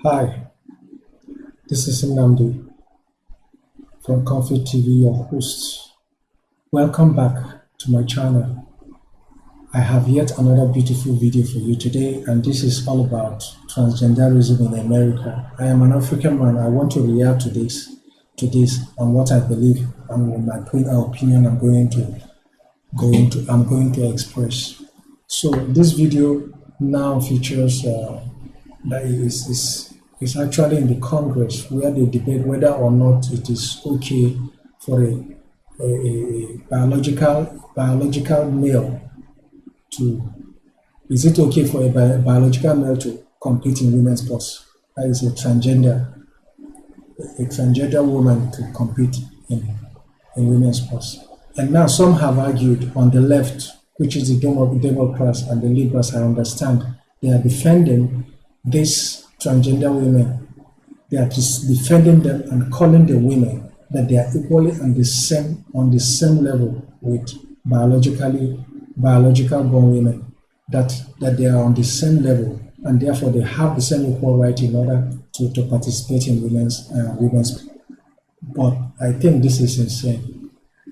Hi, this is Nnamdi from Comfy TV, your host. Welcome back to my channel. I have yet another beautiful video for you today, and this is all about transgenderism in America. I am an African man. I want to react to this on what I believe and with my opinion I'm going to express. So this video now features that is actually in the Congress where they debate whether or not it is okay for a biological male to is it okay for a biological male to compete in women's sports? That is a transgender woman to compete in women's sports. And now some have argued on the left, which is the Democrats and the Liberals, I understand, they are defending these transgender women. They are just defending them and calling the women that they are equally on the same level with biological born women, that they are on the same level and therefore they have the same equal right in order to participate in women's. But I think this is insane.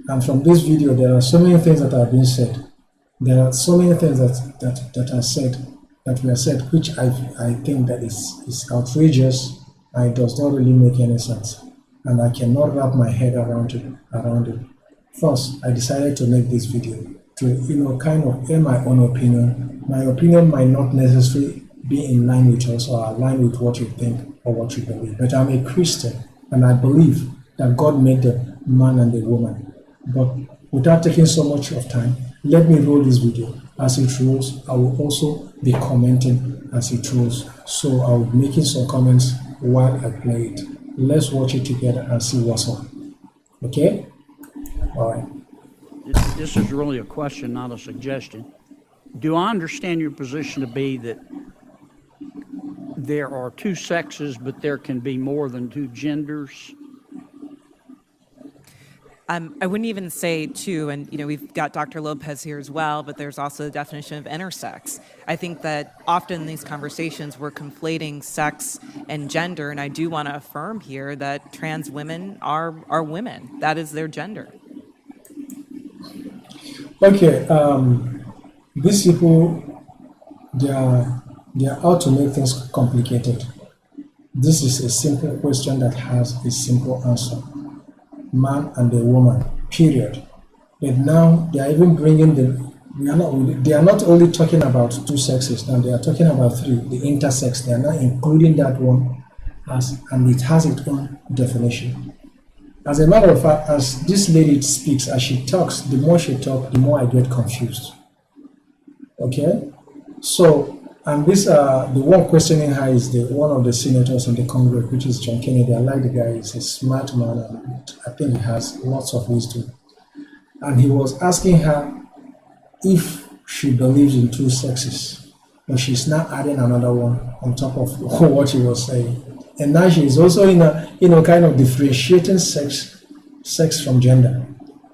And from this video, there are so many things that are being said. There are so many things that were said, which I think that is outrageous and it does not really make any sense. And I cannot wrap my head around it. First, I decided to make this video to kind of air my own opinion. My opinion might not necessarily be in line with yours or align with what you think or what you believe. But I'm a Christian and I believe that God made the man and the woman. But without taking so much of time, let me roll this video. As it rolls, I will also be commenting as it rolls. So I'll be making some comments while I play it. Let's watch it together and see what's up. Okay? All right. This is really a question, not a suggestion. Do I understand your position to be that there are two sexes, but there can be more than two genders? I wouldn't even say two, and we've got Dr. Lopez here as well, but there's also the definition of intersex. I think that often in these conversations we're conflating sex and gender, and I do want to affirm here that trans women are women. That is their gender. Okay, these people, they are out to make things complicated. This is a simple question that has a simple answer. Man and a woman, period. But now they are even bringing they are not only talking about two sexes, now they are talking about three, the intersex. They are not including that one and it has its own definition. As a matter of fact, as this lady speaks, as she talks, the more she talks, the more I get confused. Okay? So, and this, the one questioning her is one of the senators in the Congress, which is John Kennedy. I like the guy. He's a smart man, and I think he has lots of wisdom. And he was asking her if she believes in two sexes, but she's now adding another one on top of what he was saying. And now she is also in a kind of differentiating sex from gender.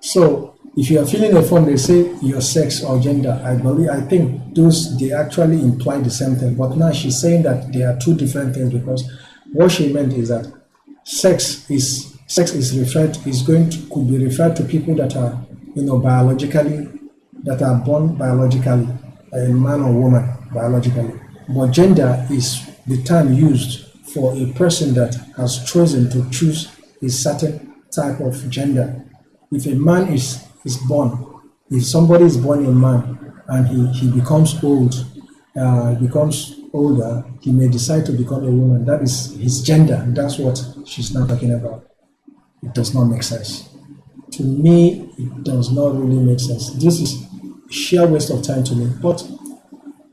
So if you are filling a form, they say your sex or gender. I think they actually imply the same thing. But now she's saying that there are two different things, because what she meant is that sex could be referred to people that are that are born biologically, a man or woman biologically. But gender is the term used for a person that has chosen to choose a certain type of gender. If a man is born, if somebody is born a man and he becomes older, he may decide to become a woman. That is his gender. That's what she's now talking about. It does not make sense. To me, it does not really make sense. This is sheer waste of time to me. But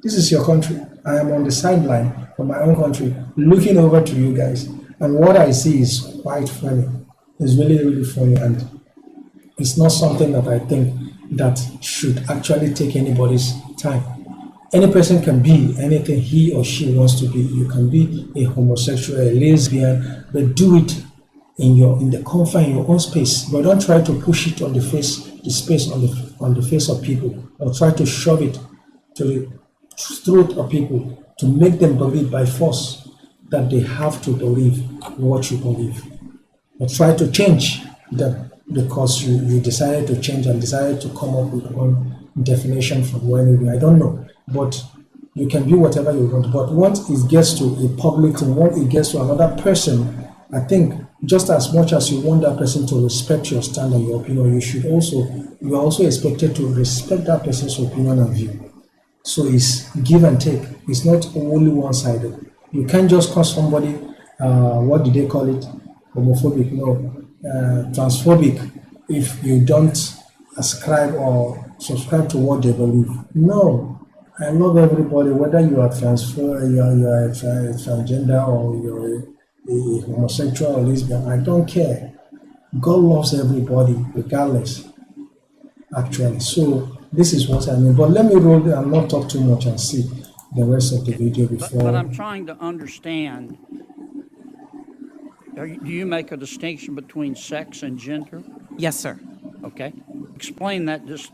this is your country. I am on the sideline of my own country, looking over to you guys. And what I see is quite funny. It's really, really funny. And it's not something that I think that should actually take anybody's time. Any person can be anything he or she wants to be. You can be a homosexual, a lesbian, but do it in the confine, in your own space. But don't try to push it on the space on the face of people, or try to shove it to the throat of people to make them believe by force that they have to believe what you believe. But try to change them because you decided to change and decided to come up with one definition from where I don't know. But you can be whatever you want. But once it gets to a public thing, once it gets to another person, I think just as much as you want that person to respect your stand and your opinion, you are also expected to respect that person's opinion and view. So it's give and take. It's not only one-sided. You can't just call somebody, what do they call it? Homophobic, no, transphobic, if you don't ascribe or subscribe to what they believe. No, I love everybody, whether you are you are a transgender or you're a homosexual or lesbian. I don't care. God loves everybody regardless, actually. So this is what I mean. But let me roll and not talk too much and see the rest of the video before. But I'm trying to understand. Do you make a distinction between sex and gender? Yes, sir. Okay. Explain that. Just.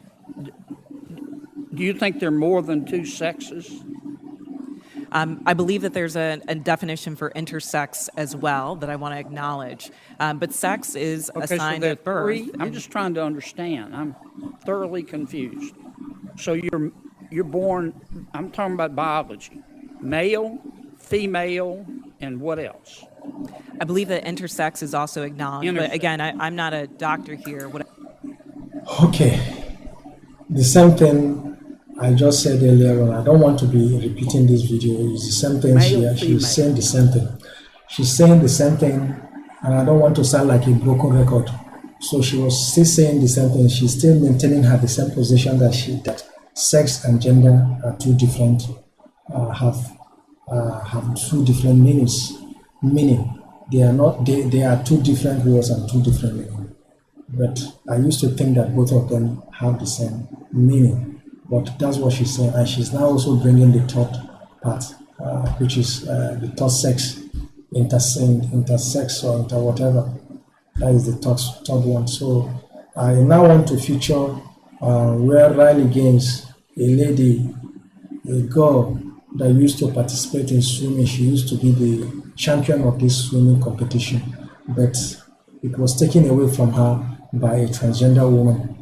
Do you think there are more than two sexes? I believe that there's a definition for intersex as well that I want to acknowledge. But sex is assigned at birth. Three? I'm just trying to understand. I'm thoroughly confused. So you're born, I'm talking about biology, male, female, and what else? I believe that intersex is also acknowledged. But again, I'm not a doctor here. Okay. The same thing I just said earlier on. I don't want to be repeating this video. It's the same thing. She's saying the same thing. She's saying the same thing, and I don't want to sound like a broken record. So she was still saying the same thing. She's still maintaining the same position that sex and gender are two different, have two different meanings. Meaning they are not. They are two different words and two different meanings. But I used to think that both of them have the same meaning. But that's what she's saying, and she's now also bringing the third part, which is the third sex, intersex or inter whatever. That is the third one. So I now want to feature where Riley Gaines, a lady, a girl that used to participate in swimming. She used to be the champion of this swimming competition, but it was taken away from her by a transgender woman,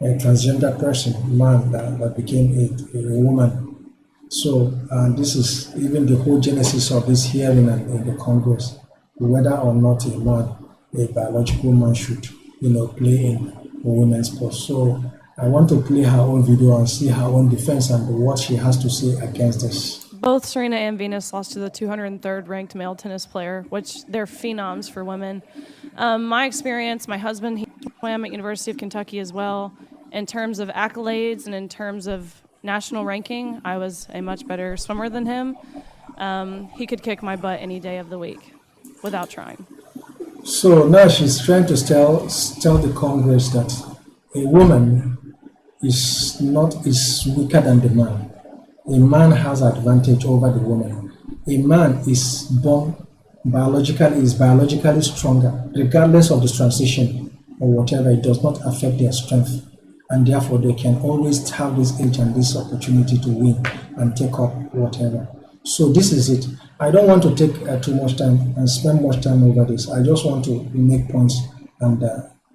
a transgender person, man that became a woman. So this is even the whole genesis of this hearing in the Congress, whether or not a man, a biological man, should play in a women's sport. So I want to play her own video and see her own defense and what she has to say against this. Both Serena and Venus lost to the 203rd ranked male tennis player, which they're phenoms for women. My experience, my husband, he swam at University of Kentucky as well. In terms of accolades and in terms of national ranking, I was a much better swimmer than him. He could kick my butt any day of the week without trying. So now she's trying to tell the Congress that a woman is weaker than the man. A man has advantage over the woman. A man is born biologically stronger, regardless of the transition or whatever. It does not affect their strength, and therefore they can always have this edge and this opportunity to win and take up whatever. So this is it. I don't want to take too much time and spend much time over this. I just want to make points and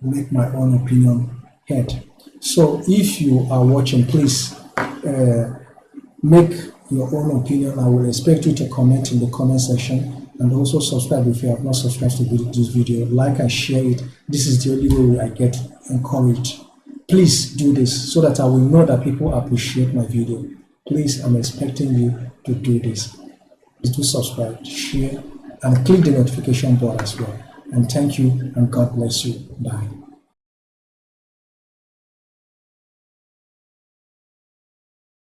make my own opinion heard. So if you are watching, please make your own opinion. I will expect you to comment in the comment section, and also subscribe if you have not subscribed to this video. Like and share it. This is the only way I get encouraged. Please do this so that I will know that people appreciate my video. Please, I'm expecting you to do this. Please do subscribe, share, and click the notification bell as well. And thank you, and God bless you. Bye.